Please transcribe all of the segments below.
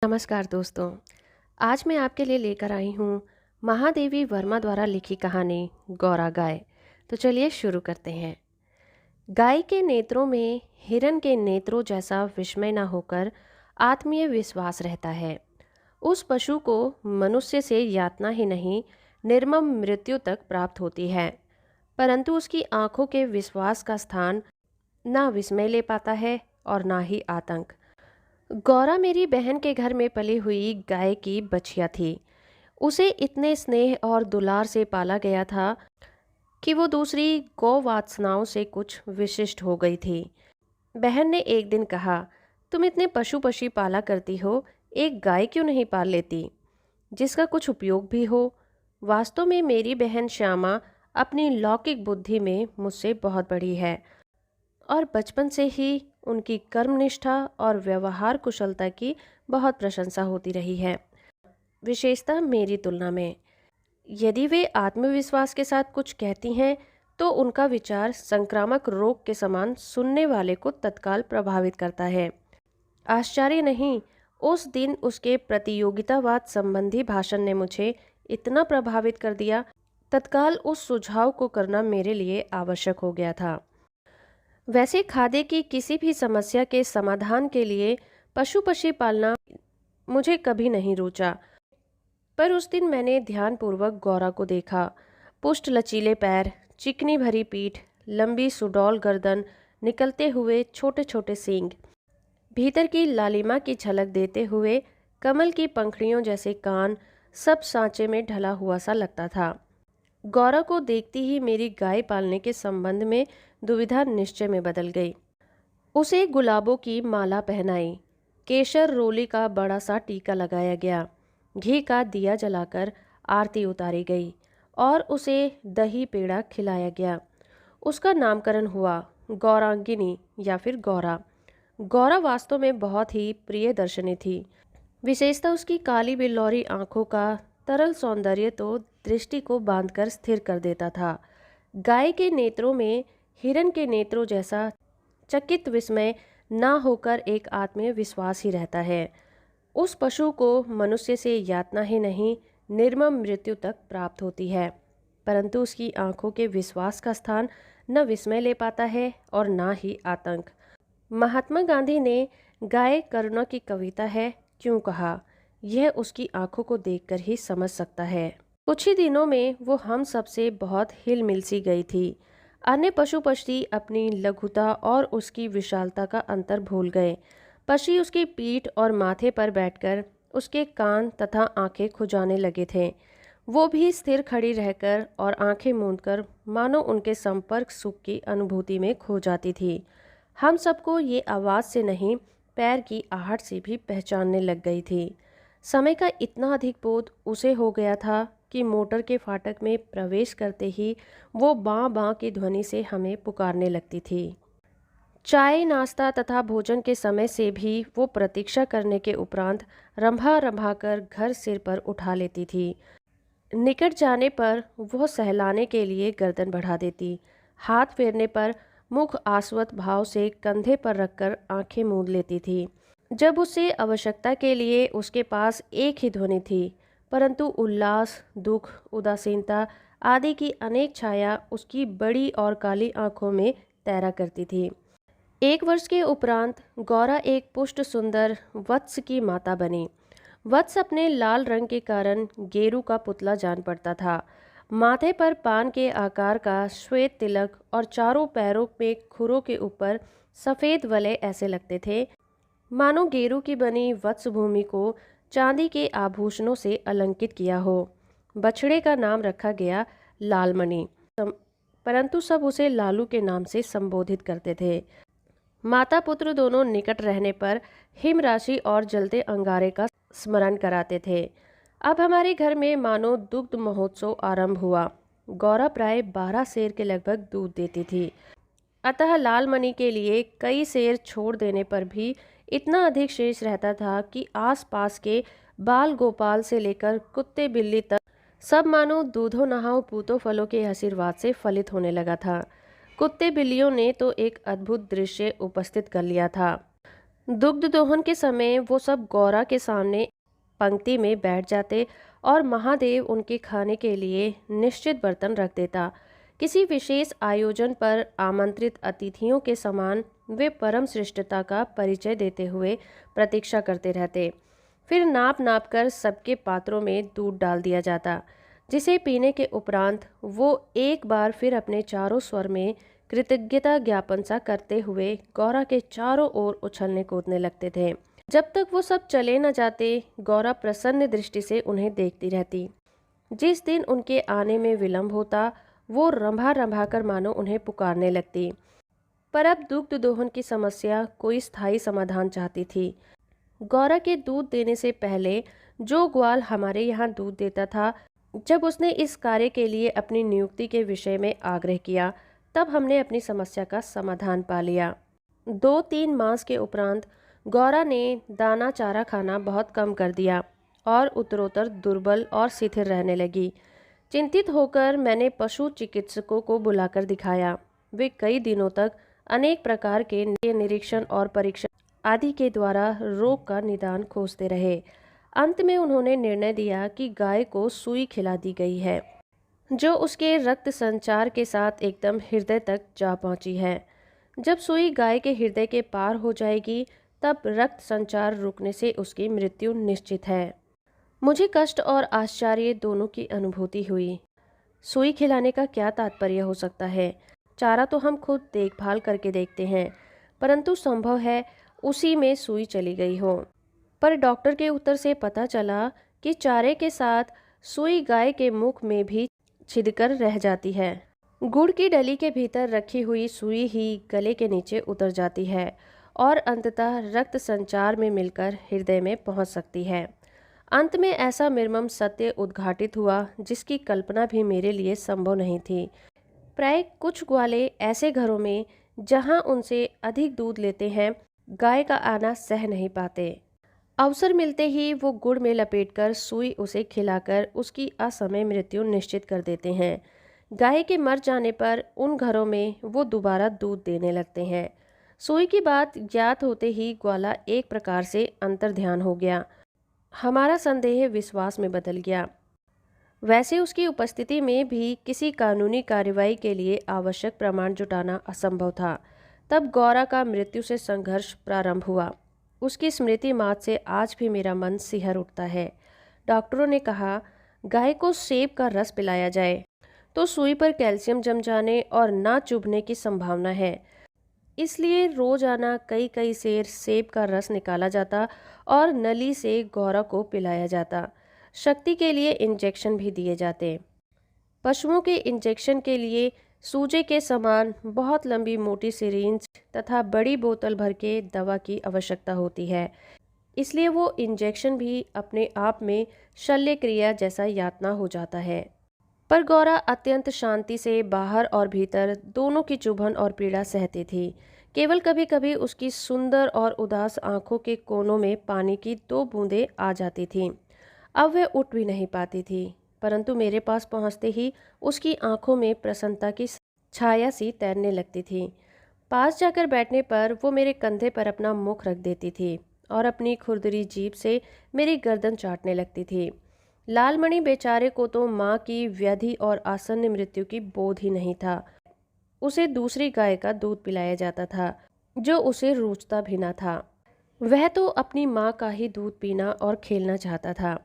नमस्कार दोस्तों। आज मैं आपके लिए लेकर आई हूँ महादेवी वर्मा द्वारा लिखी कहानी गौरा गाय। तो चलिए शुरू करते हैं। गाय के नेत्रों में हिरन के नेत्रों जैसा विस्मय न होकर आत्मीय विश्वास रहता है। उस पशु को मनुष्य से यातना ही नहीं, निर्मम मृत्यु तक प्राप्त होती है, परंतु उसकी आंखों के विश्वास का स्थान ना विस्मय ले पाता है और ना ही आतंक। गौरा मेरी बहन के घर में पली हुई गाय की बछिया थी। उसे इतने स्नेह और दुलार से पाला गया था कि वो दूसरी गौ वात्सनाओं से कुछ विशिष्ट हो गई थी। बहन ने एक दिन कहा, तुम इतने पशु पक्षी पाला करती हो, एक गाय क्यों नहीं पाल लेती जिसका कुछ उपयोग भी हो। वास्तव में मेरी बहन श्यामा अपनी लौकिक बुद्धि में मुझसे बहुत बड़ी है और बचपन से ही उनकी कर्मनिष्ठा और व्यवहार कुशलता की बहुत प्रशंसा होती रही है, विशेषतः मेरी तुलना में। यदि वे आत्मविश्वास के साथ कुछ कहती हैं तो उनका विचार संक्रामक रोग के समान सुनने वाले को तत्काल प्रभावित करता है। आश्चर्य नहीं, उस दिन उसके प्रतियोगितावाद संबंधी भाषण ने मुझे इतना प्रभावित कर दिया, तत्काल उस सुझाव को करना मेरे लिए आवश्यक हो गया था। वैसे खाद्य की किसी भी समस्या के समाधान के लिए पशु पक्षी पालना मुझे कभी नहीं रुचा, पर उस दिन मैंने ध्यानपूर्वक गौरा को देखा। पुष्ट लचीले पैर, चिकनी भरी पीठ, लंबी सुडौल गर्दन, निकलते हुए छोटे छोटे सींग, भीतर की लालिमा की झलक देते हुए कमल की पंखुड़ियों जैसे कान, सब सांचे में ढला हुआ सा लगता था। गौरा को देखती ही मेरी गाय पालने के संबंध में दुविधा निश्चय में बदल गई। उसे गुलाबों की माला पहनाई, केशर रोली का बड़ा सा टीका लगाया गया, घी का दिया जलाकर आरती उतारी गई और उसे दही पेड़ा खिलाया गया। उसका नामकरण हुआ गौरांगिनी या फिर गौरा। गौरा वास्तव में बहुत ही प्रिय दर्शनी थी। विशेषतः उसकी काली बिल्लौरी आंखों का तरल सौंदर्य तो दृष्टि को बांधकर स्थिर कर देता था। गाय के नेत्रों में हिरन के नेत्रों जैसा चकित विस्मय ना होकर एक आत्मीय विश्वास ही रहता है। उस पशु को मनुष्य से यातना ही नहीं, निर्मम मृत्यु तक प्राप्त होती है, परंतु उसकी आंखों के विश्वास का स्थान न विस्मय ले पाता है और ना ही आतंक। महात्मा गांधी ने गाय करुणा की कविता है क्यों कहा, यह उसकी आंखों को देखकर ही समझ सकता है। कुछ ही दिनों में वो हम सबसे बहुत हिल मिल सी गई थी। अन्य पशु पक्षी अपनी लघुता और उसकी विशालता का अंतर भूल गए। पक्षी उसकी पीठ और माथे पर बैठकर उसके कान तथा आंखें खुजाने लगे थे। वो भी स्थिर खड़ी रहकर और आंखें मूंदकर मानो उनके संपर्क सुख की अनुभूति में खो जाती थी। हम सबको ये आवाज़ से नहीं, पैर की आहट से भी पहचानने लग गई थी। समय का इतना अधिक बोध उसे हो गया था कि मोटर के फाटक में प्रवेश करते ही वो बाँ बाँ की ध्वनि से हमें पुकारने लगती थी। चाय, नाश्ता तथा भोजन के समय से भी वो प्रतीक्षा करने के उपरांत रंभा रंभा कर घर सिर पर उठा लेती थी। निकट जाने पर वह सहलाने के लिए गर्दन बढ़ा देती, हाथ फेरने पर मुख आस्वत भाव से कंधे पर रखकर आंखें मूंद लेती थी। जब उससे आवश्यकता के लिए उसके पास एक ही ध्वनि थी, परंतु उल्लास, दुख, उदासीनता आदि की अनेक छाया उसकी बड़ी और काली आंखों में तैरा करती थी। 1 वर्ष के उपरांत गौरा एक पुष्ट सुंदर वत्स की माता बनी। वत्स अपने लाल रंग के कारण गेरू का पुतला जान पड़ता था। माथे पर पान के आकार का श्वेत तिलक और चारों पैरों में खुरों के ऊपर सफ़ेद वलय ऐसे लगते थे मानो गेरू की बनी वत्स भूमि को चांदी के आभूषणों से अलंकित किया हो। बछड़े का नाम रखा गया लालमणि, परंतु सब उसे लालू के नाम से संबोधित करते थे। माता पुत्र दोनों निकट रहने पर हिम राशि और जलते अंगारे का स्मरण कराते थे। अब हमारे घर में मानो दुग्ध महोत्सव आरंभ हुआ। गौरा प्राय 12 सेर के लगभग दूध देती थी, अतः लालमणि के लिए कई सेर छोड़ देने पर भी इतना अधिक शेष रहता था कि आसपास के बाल गोपाल से लेकर कुत्ते बिल्ली तक सब मानो दूधो नहाओ पूतो फलों के आशीर्वाद से फलित होने लगा था। कुत्ते बिल्लियों ने तो एक अद्भुत दृश्य उपस्थित कर लिया था। दुग्ध दोहन के समय वो सब गौरा के सामने पंक्ति में बैठ जाते और महादेव उनके खाने के लिए निश्चित बर्तन रख देता। किसी विशेष आयोजन पर आमंत्रित अतिथियों के समान वे परम श्रेष्ठता का परिचय देते हुए प्रतीक्षा करते रहते। फिर नाप नाप कर सबके पात्रों में दूध डाल दिया जाता, जिसे पीने के उपरांत वो एक बार फिर अपने चारों स्वर में कृतज्ञता ज्ञापन सा करते हुए गौरा के चारों ओर उछलने कूदने लगते थे। जब तक वो सब चले न जाते, गौरा प्रसन्न दृष्टि से उन्हें देखती रहती। जिस दिन उनके आने में विलंब होता, वो रंभा रंभा कर मानो उन्हें पुकारने लगती। पर अब दुग्ध दोहन की समस्या कोई स्थायी समाधान चाहती थी। गौरा के दूध देने से पहले जो ग्वाल हमारे यहाँ दूध देता था, जब उसने इस कार्य के लिए अपनी नियुक्ति के विषय में आग्रह किया, तब हमने अपनी समस्या का समाधान पा लिया। 2-3 मास के उपरांत गौरा ने दाना चारा खाना बहुत कम कर दिया और उत्तरोत्तर दुर्बल और शिथिल रहने लगी। चिंतित होकर मैंने पशु चिकित्सकों को बुलाकर दिखाया। वे कई दिनों तक अनेक प्रकार के निरीक्षण और परीक्षण आदि के द्वारा रोग का निदान खोजते रहे। अंत में उन्होंने निर्णय दिया कि गाय को सुई खिला दी गई है, जो उसके रक्त संचार के साथ एकदम हृदय तक जा पहुंची है। जब सुई गाय के हृदय के पार हो जाएगी, तब रक्त संचार रुकने से उसकी मृत्यु निश्चित है। मुझे कष्ट और आश्चर्य दोनों की अनुभूति हुई। सुई खिलाने का क्या तात्पर्य हो सकता है? चारा तो हम खुद देखभाल करके देखते हैं, परंतु संभव है उसी में सुई चली गई हो। पर डॉक्टर के उत्तर से पता चला कि चारे के साथ सुई गाय के मुख में भी छिदकर रह जाती है। गुड़ की डली के भीतर रखी हुई सुई ही गले के नीचे उतर जाती है और अंततः रक्त संचार में मिलकर हृदय में पहुंच सकती है। अंत में ऐसा निर्मम सत्य उद्घाटित हुआ जिसकी कल्पना भी मेरे लिए संभव नहीं थी। प्राय कुछ ग्वाले ऐसे घरों में जहां उनसे अधिक दूध लेते हैं, गाय का आना सह नहीं पाते। अवसर मिलते ही वो गुड़ में लपेटकर सुई उसे खिलाकर उसकी असमय मृत्यु निश्चित कर देते हैं। गाय के मर जाने पर उन घरों में वो दोबारा दूध देने लगते हैं। सुई की बात ज्ञात होते ही ग्वाला एक प्रकार से अंतर्ध्यान हो गया। हमारा संदेह विश्वास में बदल गया। वैसे उसकी उपस्थिति में भी किसी कानूनी कार्रवाई के लिए आवश्यक प्रमाण जुटाना असंभव था। तब गौरा का मृत्यु से संघर्ष प्रारंभ हुआ। उसकी स्मृति मात्र से आज भी मेरा मन सिहर उठता है। डॉक्टरों ने कहा, गाय को सेब का रस पिलाया जाए तो सुई पर कैल्शियम जम जाने और ना चुभने की संभावना है। इसलिए रोजाना कई कई सेर सेब का रस निकाला जाता और नली से गौरा को पिलाया जाता। शक्ति के लिए इंजेक्शन भी दिए जाते। पशुओं के इंजेक्शन के लिए सूजे के समान बहुत लंबी मोटी सिरिंज तथा बड़ी बोतल भर के दवा की आवश्यकता होती है। इसलिए वो इंजेक्शन भी अपने आप में शल्य क्रिया जैसा यातना हो जाता है। पर गौरा अत्यंत शांति से बाहर और भीतर दोनों की चुभन और पीड़ा सहती थी। केवल कभी कभी उसकी सुंदर और उदास आंखों के कोनों में पानी की 2 बूंदें आ जाती थीं। अब वह उठ भी नहीं पाती थी, परंतु मेरे पास पहुंचते ही उसकी आंखों में प्रसन्नता की छाया सी तैरने लगती थी। पास जाकर बैठने पर वो मेरे कंधे पर अपना मुख रख देती थी और अपनी खुरदरी जीभ से मेरी गर्दन चाटने लगती थी। लालमणि बेचारे को तो माँ की व्याधि और आसन्न मृत्यु की बोध ही नहीं था। उसे दूसरी गाय का दूध पिलाया जाता था, जो उसे रूचता भी न था। वह तो अपनी माँ का ही दूध पीना और खेलना चाहता था।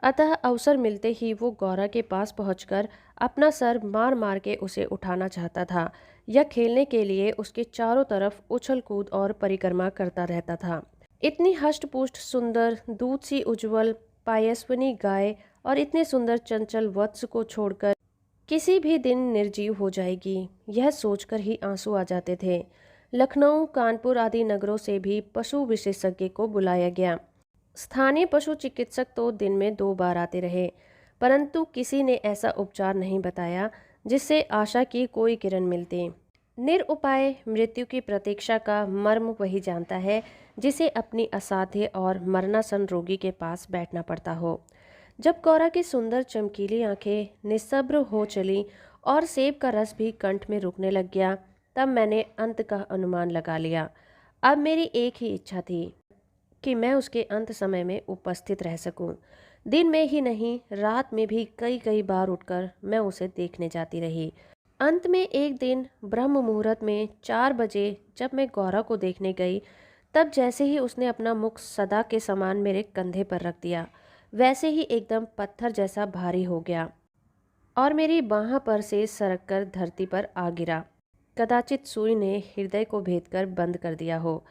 अतः अवसर मिलते ही वो गौरा के पास पहुंचकर अपना सर मार मार के उसे उठाना चाहता था या खेलने के लिए उसके चारों तरफ उछल कूद और परिक्रमा करता रहता था। इतनी हष्ट-पुष्ट, सुंदर, दूध सी उज्जवल पायस्विनी गाय और इतने सुंदर चंचल वत्स को छोड़कर किसी भी दिन निर्जीव हो जाएगी, यह सोचकर ही आंसू आ जाते थे। लखनऊ, कानपुर आदि नगरों से भी पशु विशेषज्ञ को बुलाया गया। स्थानीय पशु चिकित्सक तो दिन में 2 बार आते रहे, परंतु किसी ने ऐसा उपचार नहीं बताया जिससे आशा की कोई किरण मिलती। निरुपाय मृत्यु की प्रतीक्षा का मर्म वही जानता है जिसे अपनी असाध्य और मरणासन रोगी के पास बैठना पड़ता हो। जब गौरा की सुंदर चमकीली आंखें निस्सब्र हो चली और सेब का रस भी कंठ में रुकने लग गया, तब मैंने अंत का अनुमान लगा लिया। अब मेरी एक ही इच्छा थी कि मैं उसके अंत समय में उपस्थित रह सकूं। दिन में ही नहीं, रात में भी कई कई बार उठकर मैं उसे देखने जाती रही। अंत में एक दिन ब्रह्म मुहूर्त में 4 बजे जब मैं गौरा को देखने गई, तब जैसे ही उसने अपना मुख सदा के समान मेरे कंधे पर रख दिया, वैसे ही एकदम पत्थर जैसा भारी हो गया और मेरी बाह पर से सरक कर धरती पर आ गिरा। कदाचित सुई ने हृदय को भेद कर बंद कर दिया हो।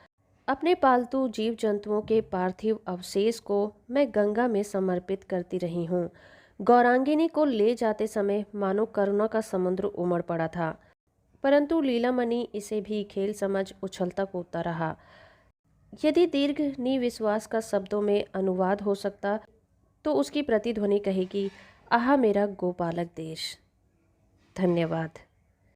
अपने पालतू जीव जंतुओं के पार्थिव अवशेष को मैं गंगा में समर्पित करती रही हूँ। गौरांगिनी को ले जाते समय मानो करुणा का समुद्र उमड़ पड़ा था, परंतु लीलामणि इसे भी खेल समझ उछलता कूदता रहा। यदि दीर्घ निविश्वास का शब्दों में अनुवाद हो सकता, तो उसकी प्रतिध्वनि कहेगी, आह मेरा गोपालक देश। धन्यवाद।